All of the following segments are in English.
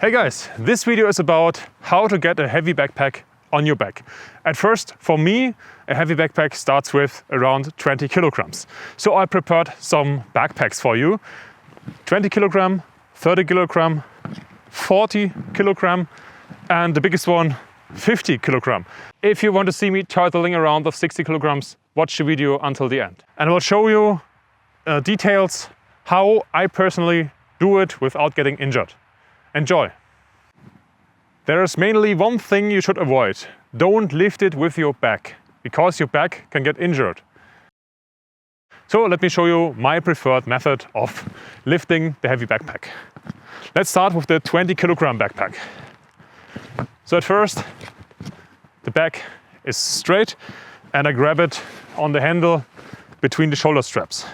Hey guys, this video is about how to get a heavy backpack on your back. At first, for me, a heavy backpack starts with around 20 kilograms. So I prepared some backpacks for you. 20 kilogram, 30 kilogram, 40 kilogram, and the biggest one, 50 kilogram. If you want to see me turtling around of 60 kilograms, watch the video until the end. And I will show you details how I personally do it without getting injured. Enjoy! There is mainly one thing you should avoid. Don't lift it with your back, because your back can get injured. So let me show you my preferred method of lifting the heavy backpack. Let's start with the 20 kilogram backpack. So at first, the back is straight and I grab it on the handle between the shoulder straps.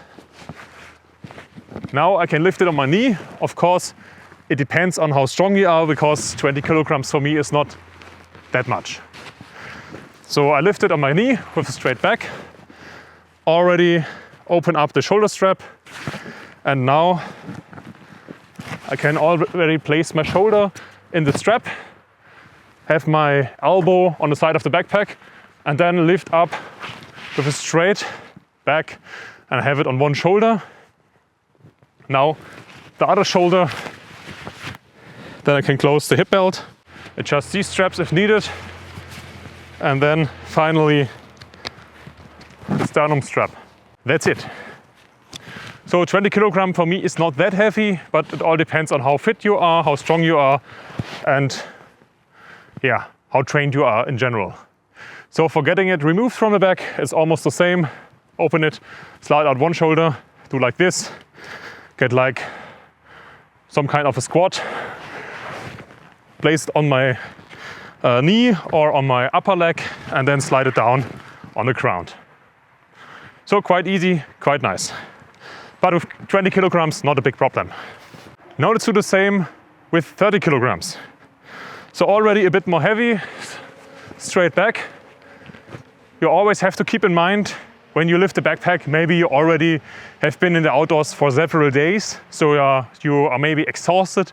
Now I can lift it on my knee. Of course, it depends on how strong you are, because 20 kilograms for me is not that much. So I lift it on my knee with a straight back, already open up the shoulder strap, and now I can already place my shoulder in the strap, have my elbow on the side of the backpack, and then lift up with a straight back and have it on one shoulder. Now the other shoulder. Then I can close the hip belt, adjust these straps if needed, and then finally the sternum strap. That's it. So 20 kilogram for me is not that heavy, but it all depends on how fit you are, how strong you are, and yeah, how trained you are in general. So for getting it removed from the back, it's almost the same. Open it, slide out one shoulder, do like this, get like some kind of a squat. Place it on my knee or on my upper leg, and then slide it down on the ground. So quite easy, quite nice. But with 20 kilograms, not a big problem. Now let's do the same with 30 kilograms. So already a bit more heavy, straight back. You always have to keep in mind when you lift the backpack, maybe you already have been in the outdoors for several days, so you are maybe exhausted.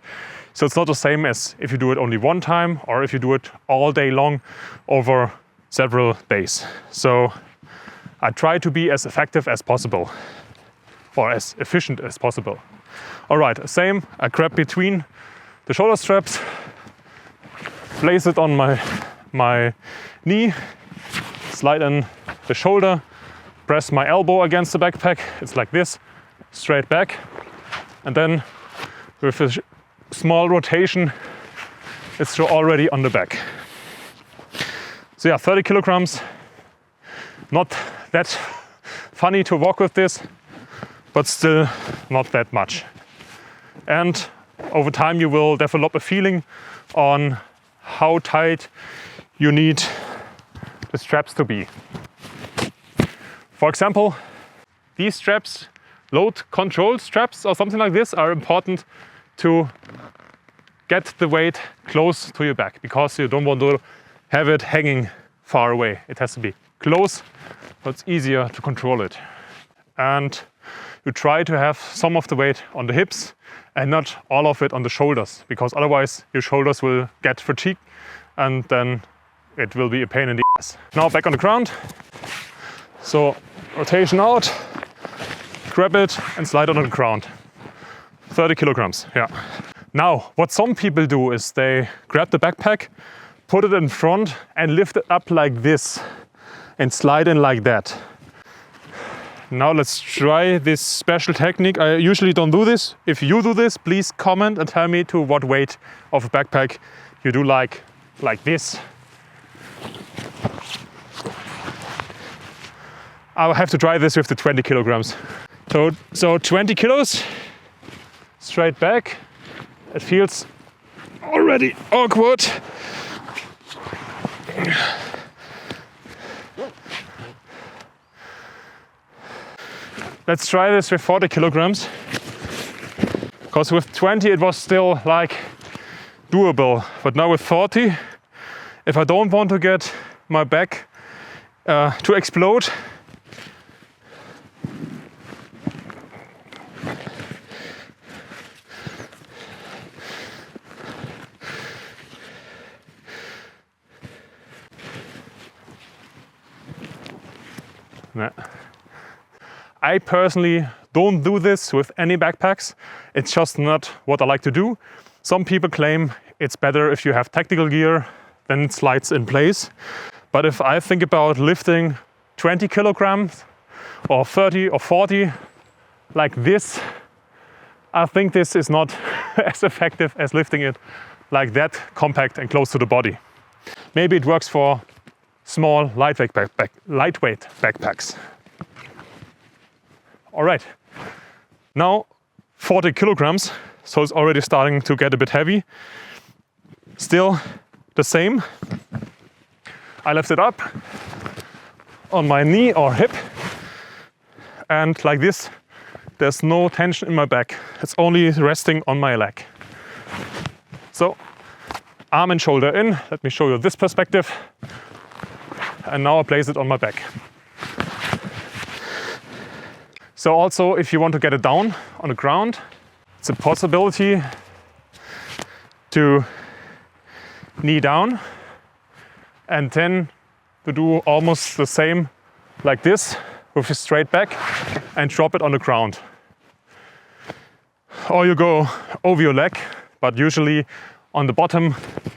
So it's not the same as if you do it only one time or if you do it all day long over several days. So I try to be as effective as possible or as efficient as possible. All right, same, I grab between the shoulder straps, place it on my knee, slide in the shoulder, press my elbow against the backpack. It's like this, straight back, and then with a small rotation, it's already on the back. So yeah, 30 kilograms, not that funny to walk with this, but still not that much. And over time you will develop a feeling on how tight you need the straps to be. For example, these straps, load control straps or something like this, are important to get the weight close to your back, because you don't want to have it hanging far away. It has to be close, but it's easier to control it. And you try to have some of the weight on the hips and not all of it on the shoulders, because otherwise your shoulders will get fatigued and then it will be a pain in the ass. Now back on the ground. So rotation out, grab it and slide it on the ground. 30 kilograms, yeah. Now, what some people do is they grab the backpack, put it in front and lift it up like this and slide in like that. Now let's try this special technique. I usually don't do this. If you do this, please comment and tell me to what weight of a backpack you do like this. I'll have to try this with the 20 kilograms. So 20 kilos, straight back. It feels already awkward. Let's try this with 40 kilograms. Because with 20 it was still like doable. But now with 40, if I don't want to get my back to explode, Yeah. I personally don't do this with any backpacks. It's just not what I like to do. Some people claim it's better if you have tactical gear, then it slides in place. But if I think about lifting 20 kilograms or 30 or 40 like this, I think this is not as effective as lifting it like that, compact and close to the body. Maybe it works for small, lightweight backpacks. All right, now 40 kilograms, so it's already starting to get a bit heavy. Still the same. I lift it up on my knee or hip, and like this, there's no tension in my back. It's only resting on my leg. So, arm and shoulder in. Let me show you this perspective. And now I place it on my back. So also, if you want to get it down on the ground, it's a possibility to knee down and then to do almost the same like this with a straight back and drop it on the ground. Or you go over your leg, but usually on the bottom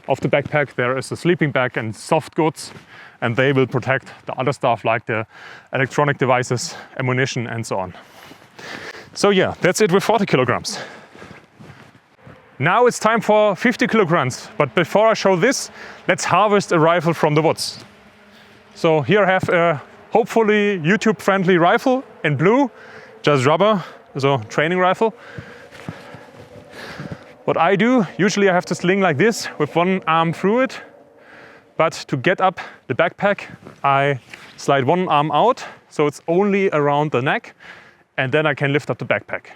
of the backpack there is a sleeping bag and soft goods, and they will protect the other stuff like the electronic devices, ammunition and so on. So yeah, that's it with 40 kilograms. Now it's time for 50 kilograms, but before I show this, let's harvest a rifle from the woods. So here I have a hopefully YouTube friendly rifle in blue, just rubber, so training rifle. What I do, usually I have to sling like this with one arm through it, but to get up the backpack, I slide one arm out, so it's only around the neck, and then I can lift up the backpack.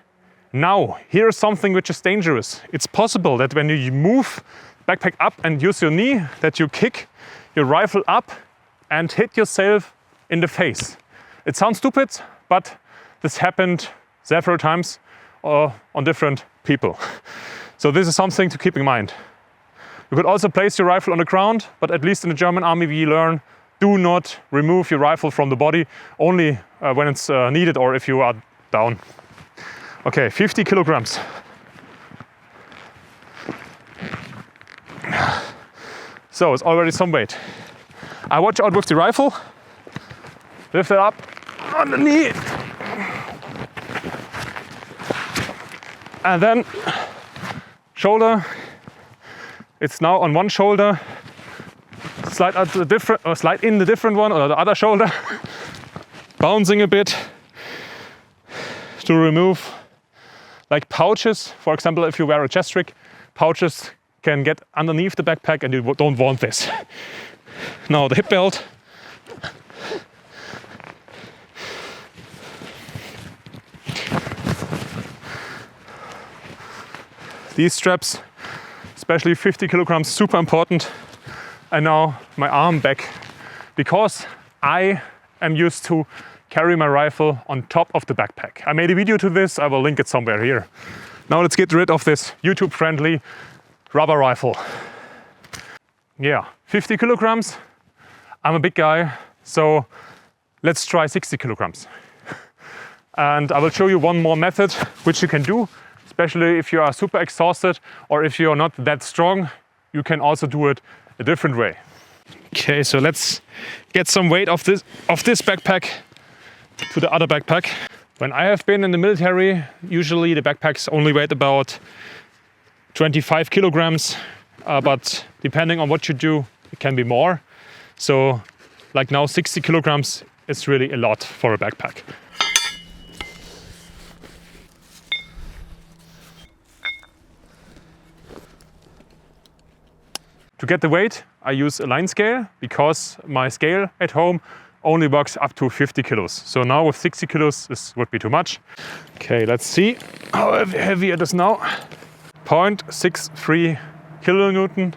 Now, here's something which is dangerous. It's possible that when you move backpack up and use your knee, that you kick your rifle up and hit yourself in the face. It sounds stupid, but this happened several times on different people. So this is something to keep in mind. You could also place your rifle on the ground, but at least in the German army we learn, do not remove your rifle from the body, only when it's needed or if you are down. Okay, 50 kilograms. So it's already some weight. I watch out with the rifle, lift it up on the knee, and then shoulder. It's now on one shoulder. Slide out the different, or slide in the different one, or the other shoulder. Bouncing a bit to remove, like pouches. For example, if you wear a chest rig, pouches can get underneath the backpack, and you don't want this. Now the hip belt. These straps, especially 50 kilograms, super important. And now my arm back, because I am used to carry my rifle on top of the backpack. I made a video to this, I will link it somewhere here. Now let's get rid of this YouTube friendly rubber rifle. Yeah, 50 kilograms. I'm a big guy, so let's try 60 kilograms. And I will show you one more method which you can do, especially if you are super exhausted or if you are not that strong. You can also do it a different way. Okay, so let's get some weight of this backpack to the other backpack. When I have been in the military, usually the backpacks only weigh about 25 kilograms, but depending on what you do, it can be more. So like now 60 kilograms is really a lot for a backpack. To get the weight, I use a line scale because my scale at home only works up to 50 kilos. So now with 60 kilos, this would be too much. Okay, let's see how heavy it is now. 0.63 kilonewton,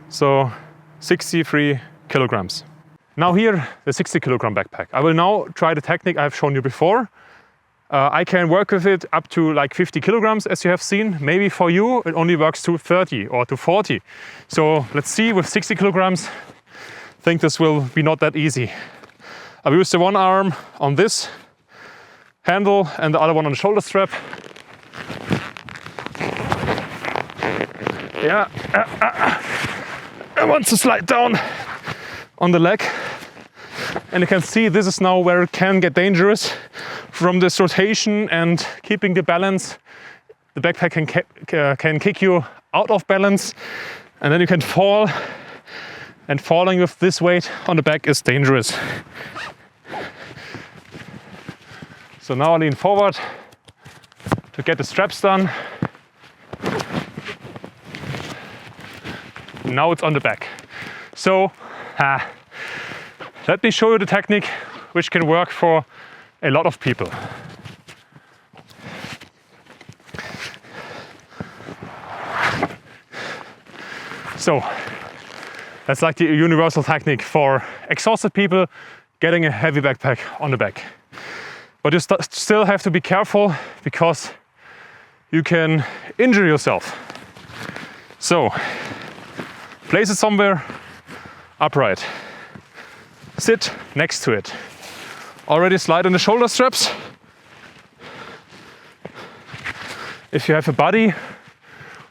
so 63 kilograms. Now here, the 60 kilogram backpack. I will now try the technique I've shown you before. I can work with it up to like 50 kilograms, as you have seen. Maybe for you, it only works to 30 or to 40. So let's see with 60 kilograms. I think this will be not that easy. I've used the one arm on this handle and the other one on the shoulder strap. Yeah, I want to slide down on the leg. And you can see this is now where it can get dangerous from this rotation and keeping the balance. The backpack can kick you out of balance and then you can fall. And falling with this weight on the back is dangerous. So now I lean forward to get the straps done. Now it's on the back. So let me show you the technique which can work for a lot of people. So that's like the universal technique for exhausted people getting a heavy backpack on the back. But you still have to be careful because you can injure yourself. So place it somewhere upright. Sit next to it. Already slide on the shoulder straps. If you have a buddy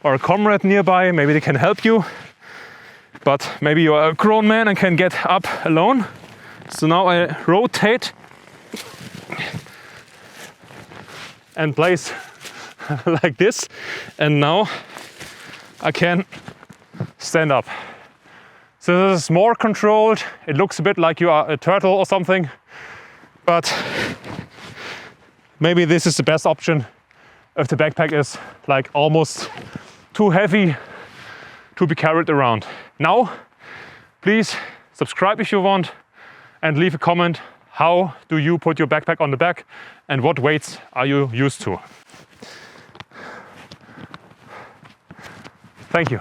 or a comrade nearby, maybe they can help you. But maybe you are a grown man and can get up alone. So now I rotate and place like this. And now I can stand up. So this is more controlled. It looks a bit like you are a turtle or something. But maybe this is the best option if the backpack is like almost too heavy to be carried around. Now, please subscribe if you want and leave a comment. How do you put your backpack on the back and what weights are you used to? Thank you.